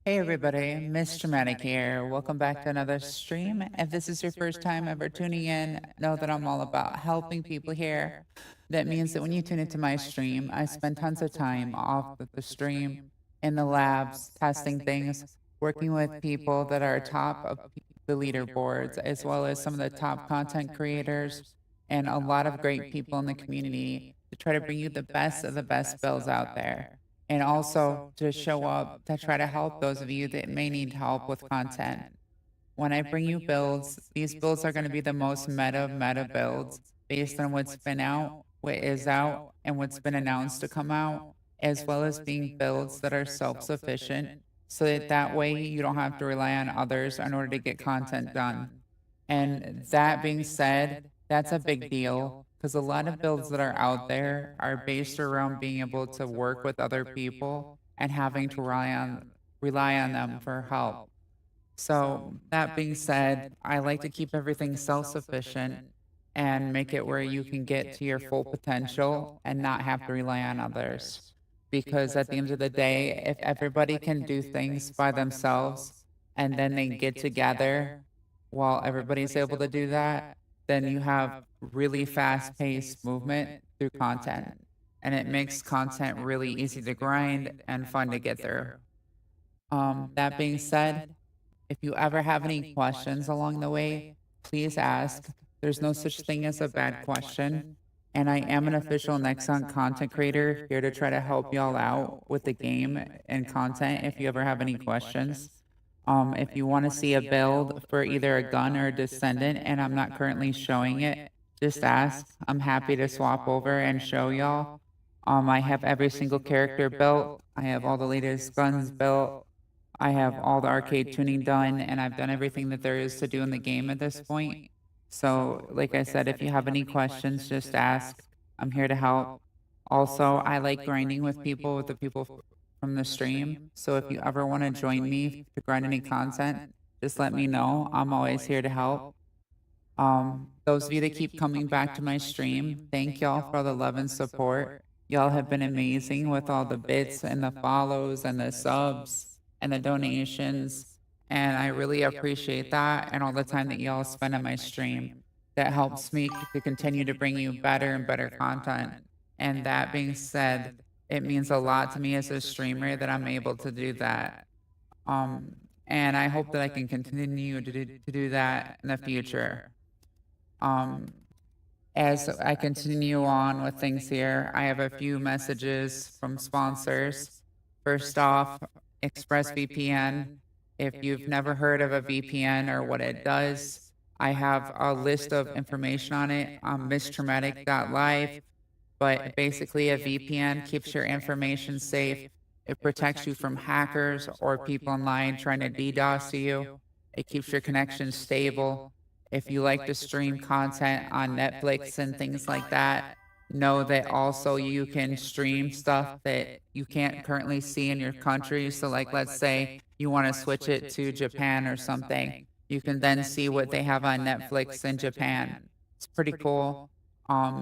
Hey everybody, Miss Dramatic here. Welcome back to another stream. If this is your first time ever tuning in, know that I'm all about helping people here. That means that when you tune into my stream, I spend tons of time off of the stream in the labs, testing things, working with people that are top of the leaderboards, as well as some of the top content creators and a lot of great people in the community to try to bring you the best of the best builds out there and also to show up to try to help those of you that may need help with content. When I bring you builds, these builds are going to be the most meta builds based on what's been out, what is out, and what's been announced to come out, as well as being builds that are self-sufficient so that that way you don't have to rely on others in order to get content done. And that being said, that's a big deal because a lot of builds that are out there are based around being able to work with other people and having to rely on them for help. So that being said, I like to keep everything self-sufficient and make it where you can get to your full potential and not have to rely on others. Because at the end of the day, if everybody can do things by themselves and then they get together while everybody's able to do that, then you have really fast paced movement through content. And it makes content really easy to grind and fun to get through. That being said, if you ever have any questions along the way, please ask. There's no such thing as a bad question. And I am an official Nexon content creator here to try to help y'all out with the game and content if you ever have any questions. If you want to see a build for either a gun or a descendant and I'm not currently showing it, just ask. I'm happy to swap over and show y'all. I have every single character built. I have all the latest guns built. I have all the arcade tuning done, and I've done everything that there is to do in the game at this point. So, like I said, if you have any questions, just ask. I'm here to help. Also, I like grinding with people, with the people from the stream. So, if you ever want to join me to grind any content, just let me know. I'm always here to help. Those of you that keep coming back to my stream, thank y'all for all the love and support. Y'all have been amazing with all the bits and the follows and the subs and the donations. And I really appreciate that and all the time that y'all spend on my stream. That helps me to continue to bring you better and better content. And that being said, it means a lot to me as a streamer that I'm able to do that. Um, and I hope that I can continue to do that in the future. Um, as I continue on with things here, I have a few messages from sponsors. First off, ExpressVPN. If you've never heard of a VPN or what it does, I have a list of information on it on misstraumatic.live. But basically, a VPN keeps your information safe. It protects you from hackers or people online trying to DDoS you. It keeps your connection stable. If you like to stream content on Netflix and things like that, know that also you can stream stuff that you can't currently see in your country. So, like, let's say you want to switch it to Japan or something, you can then see what they have on Netflix in Japan. It's pretty cool.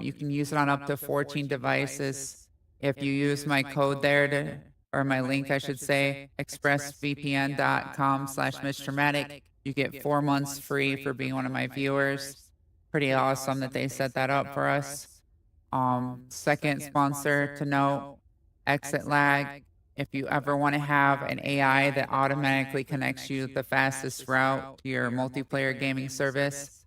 You can use it on up to 14 devices. If you use my code there to, or my link, I should say, expressvpn.com/misdramatic, you get 4 months free for being one of my viewers. Pretty awesome that they set that up for us. Second sponsor to note, Exit Lag. If you ever want to have an AI that automatically connects you the fastest route to your multiplayer gaming service,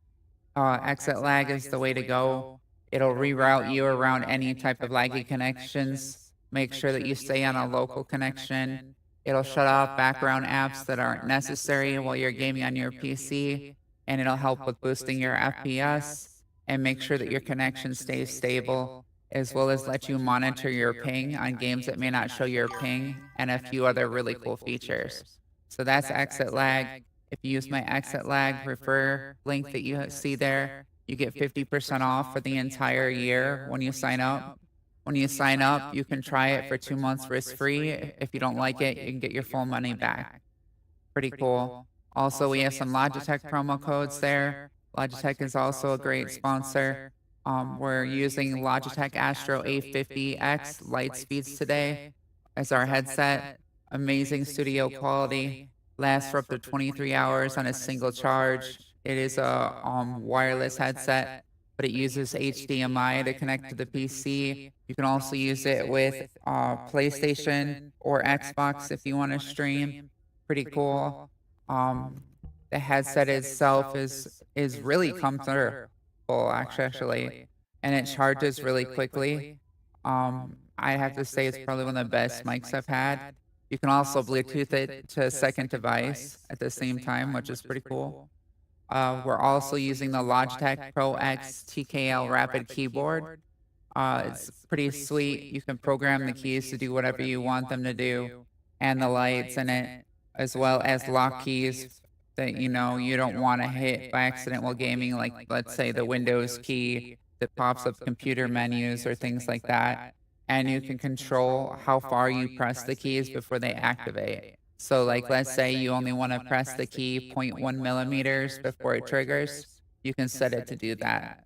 Exit Lag is the way to go. It'll reroute you around any type of laggy connections. Make sure that you stay on a local connection. It'll shut off background apps that aren't necessary while you're gaming on your PC, and it'll help with boosting your FPS and make sure that your connection stays stable, as well as let you monitor your ping on games that may not show your ping and a few other really cool features. So that's Exit Lag. If you use my Exit Lag refer link that you see there, you get 50% off for the entire year when you sign up. When you sign up, you can try it for 2 months risk-free. If you don't like it, you can get your full money back. Pretty cool. Also, we have some Logitech promo codes there. Logitech is also a great sponsor. We're using Logitech Astro A50X Lightspeeds today as our headset. Amazing studio quality. Lasts for up to 23 hours on a single charge. It is a wireless headset, but it uses HDMI to connect to the PC. You can also use it with PlayStation or Xbox if you want to stream. Pretty cool. Um, the headset itself is really comfortable, actually, and it charges really quickly. I have to say it's probably one of the best mics I've had. You can also Bluetooth it to a second device at the same time, which is pretty cool. We're also using the Logitech Pro X TKL Rapid Keyboard. It's pretty sweet. You can program the keys to do whatever you want them to do, and the lights in it, as well as lock keys that you don't want to hit by accident while gaming, like let's say the Windows key that pops up computer menus or things like that. And you can control how far you press the keys before they activate. So, like, let's say you only want to press the key 0.1 millimeters before it triggers. You can set it to do that.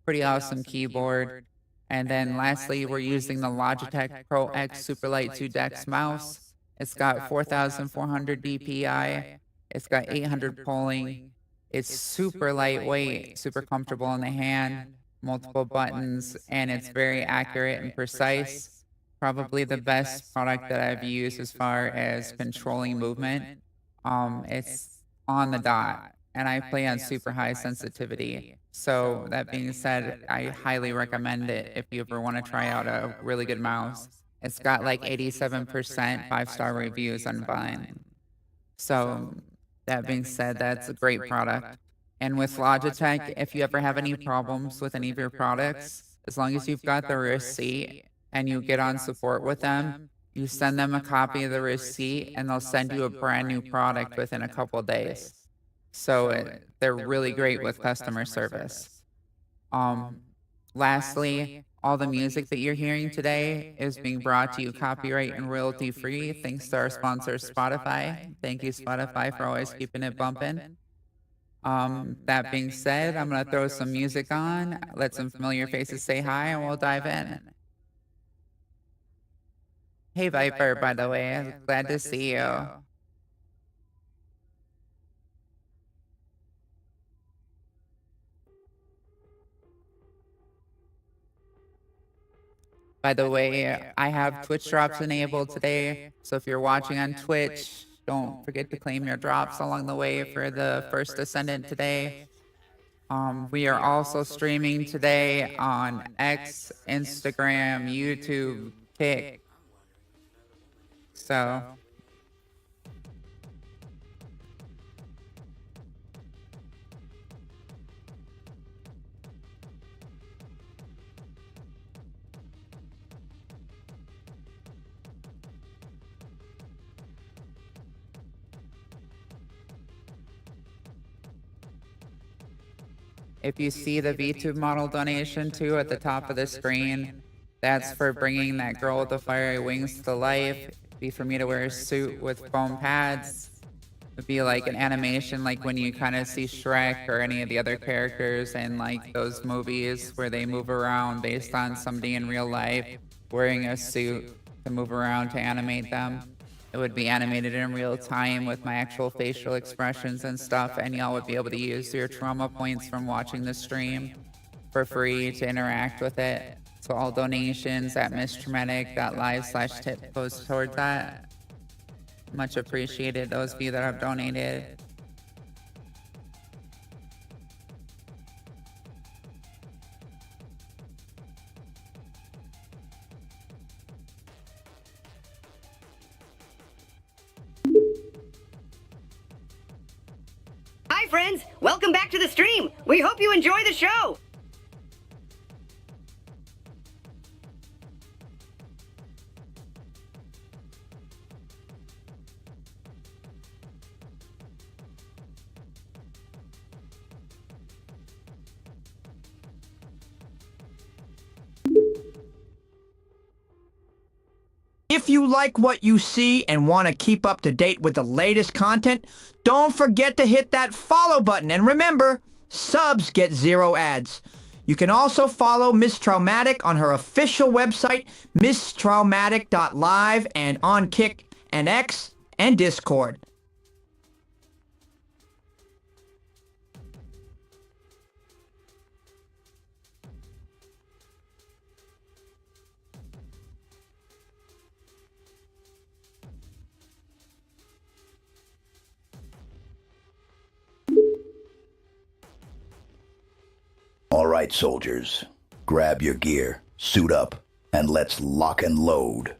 Pretty awesome keyboard. And then lastly, we're using the Logitech Pro X Superlight 2 Dex mouse. It's got 4,400 DPI. It's got 800 polling. It's super lightweight, super comfortable in the hand, multiple buttons, and it's very accurate and precise. Probably the best product that I've used as far as controlling movement. It's on the dot, and I play on super high sensitivity. So that being said, I highly recommend it if you ever want to try out a really good mouse. It's got like 87% 5-star reviews on Vine. So that being said, that's a great product. And with Logitech, if you ever have any problems with any of your products, as long as you've got the receipt and you get on support with them, you send them a copy of the receipt and they'll send you a brand new product within a couple of days. So they're really great with customer service. Lastly, all the music that you're hearing today is being brought to you copyright and royalty free thanks to our sponsor, Spotify. Thank you, Spotify, for always keeping it bumping. That being said, I'm going to throw some music on, let some familiar faces say hi, and we'll dive in. Hey, Viper, by the way, I'm glad to see you. By the way, I have Twitch drops enabled today, so if you're watching on Twitch, don't forget to claim your drops along the way for the first Ascendant today. We are also streaming today on X, Instagram, YouTube, Kick. So if you see the VTube model donation too at the top of the screen, that's for bringing that girl with the fiery wings to life. Be for me to wear a suit with foam pads. It'd be like an animation like when you kind of see Shrek or any of the other characters in like those movies where they move around based on somebody in real life wearing a suit to move around to animate them. It would be animated in real time with my actual facial expressions and stuff, and y'all would be able to use your trauma points from watching the stream for free to interact with it. So all donations at misstraumatic.live/tip goes towards that. Much appreciated, those of you that have donated. Hi friends, welcome back to the stream. We hope you enjoy the show. If you like what you see and want to keep up to date with the latest content, don't forget to hit that follow button. And remember, subs get 0 ads. You can also follow Miss Traumatic on her official website, misstraumatic.live, and on Kick and X, and Discord. All right, soldiers. Grab your gear, suit up, and let's lock and load.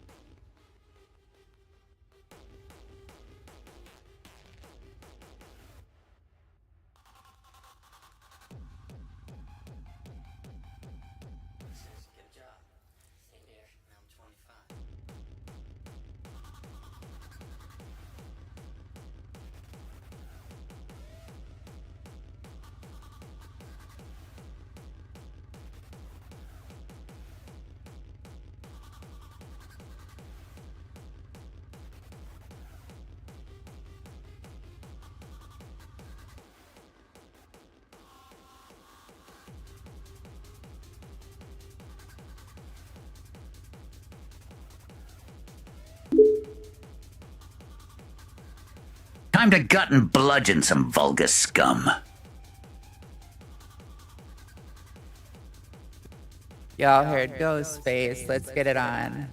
Time to gut and bludgeon some vulgar scum. Y'all heard Ghostface. Let's get it on.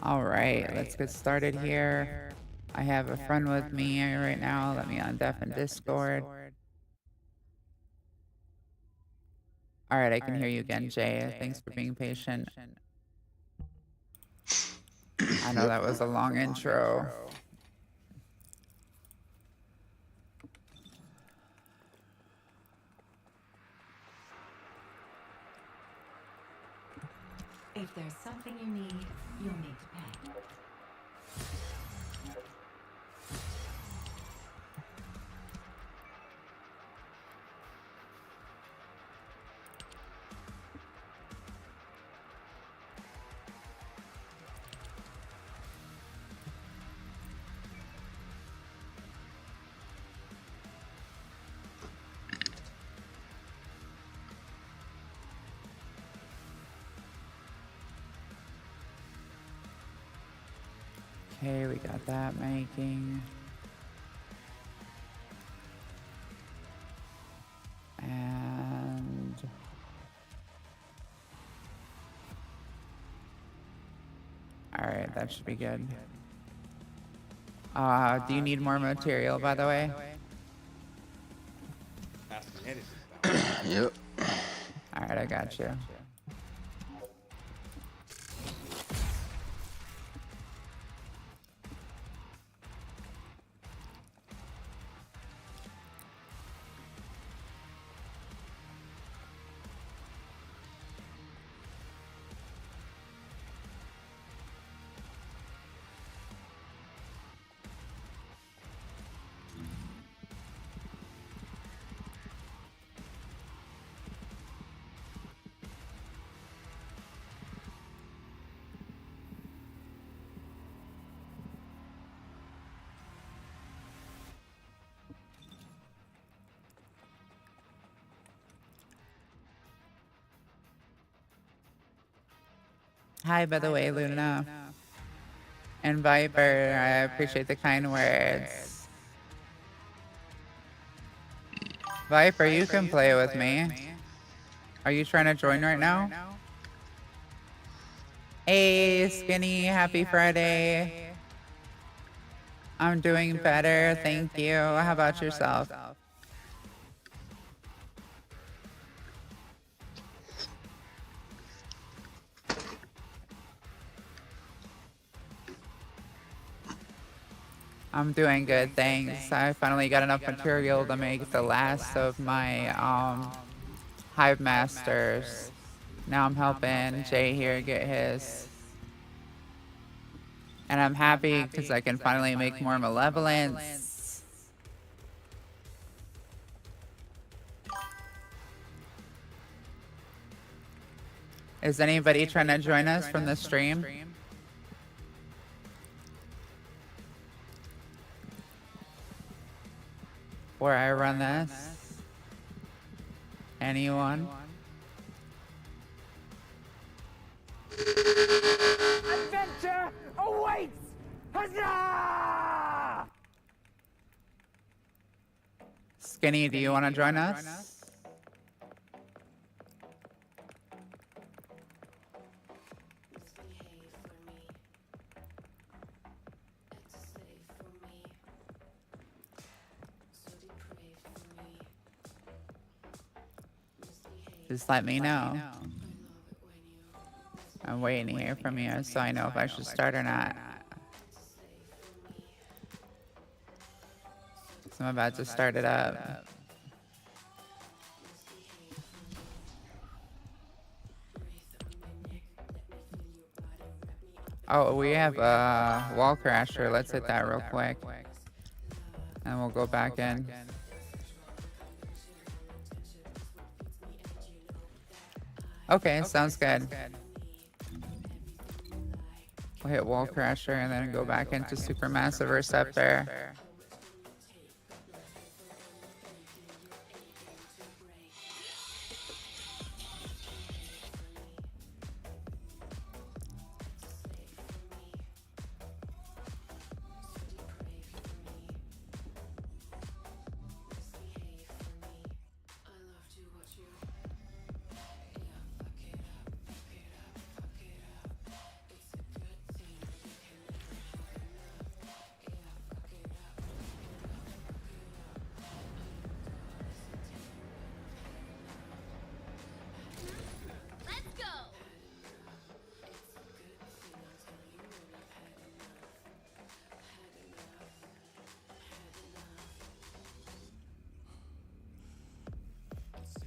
All right, let's get started here. I have a friend with me right now. Let me on deaf and Discord. All right, I can hear you again, Jay. Thanks for being patient. I know that was a long intro. If there's something you need, you'll need to pay. Okay, we got that making. And all right, that should be good. Do you need more material, by the way? Yep. All right, I got you. Hi, by the way, Luna. And Viper, I appreciate the kind words. Viper, you can play with me. Are you trying to join right now? Hey, Skinny, happy Friday. I'm doing better, thank you. How about yourself? I'm doing good, thanks. I finally got enough material to make the last of my Hive Masters. Now I'm helping Jay here get his. And I'm happy because I can finally make more malevolence. Is anybody trying to join us from the stream? Where I run this? Anyone? Adventure awaits! Huzzah! Skinny, do you want to join us? Just let me know. I'm waiting to hear from you so I know if I should start or not. So I'm about to start it up. Oh, we have a wall crasher. Let's hit that real quick. And we'll go back in. Okay, sounds good. We'll hit wall crasher and then go back into supermassive receptor.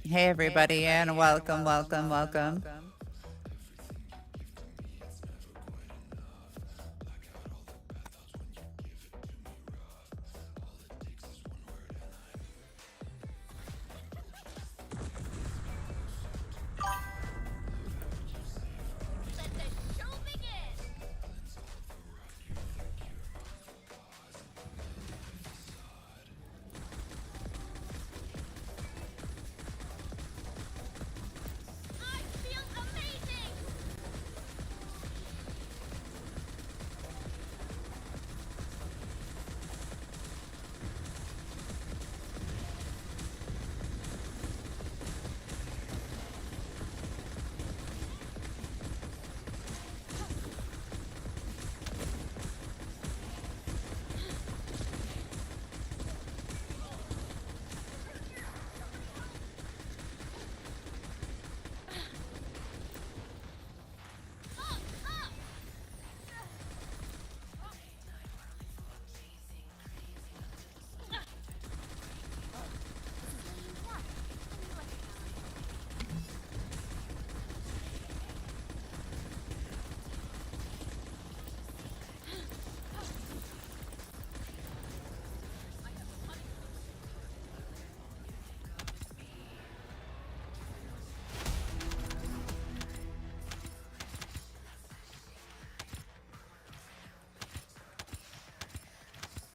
Hey everybody, and welcome.